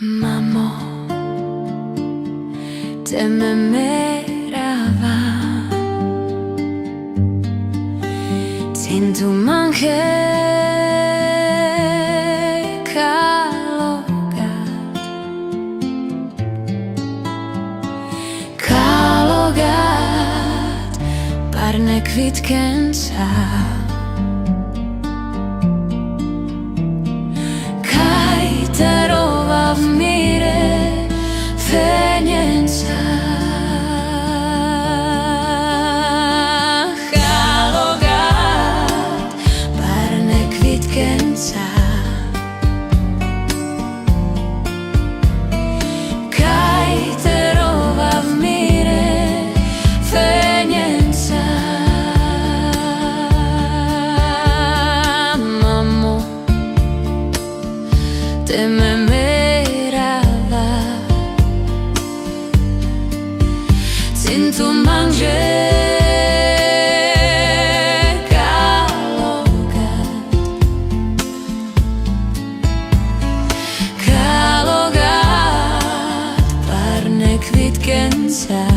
Mamo, te me merava, cintu manghe kalogat parne kvitkenca. Terova v mire fenjenca. Kalogat parne kvitkenca. Kaj terova v mire fenjenca. Mamo, te me merava, cintu manghe kalogat parne kvitkenca.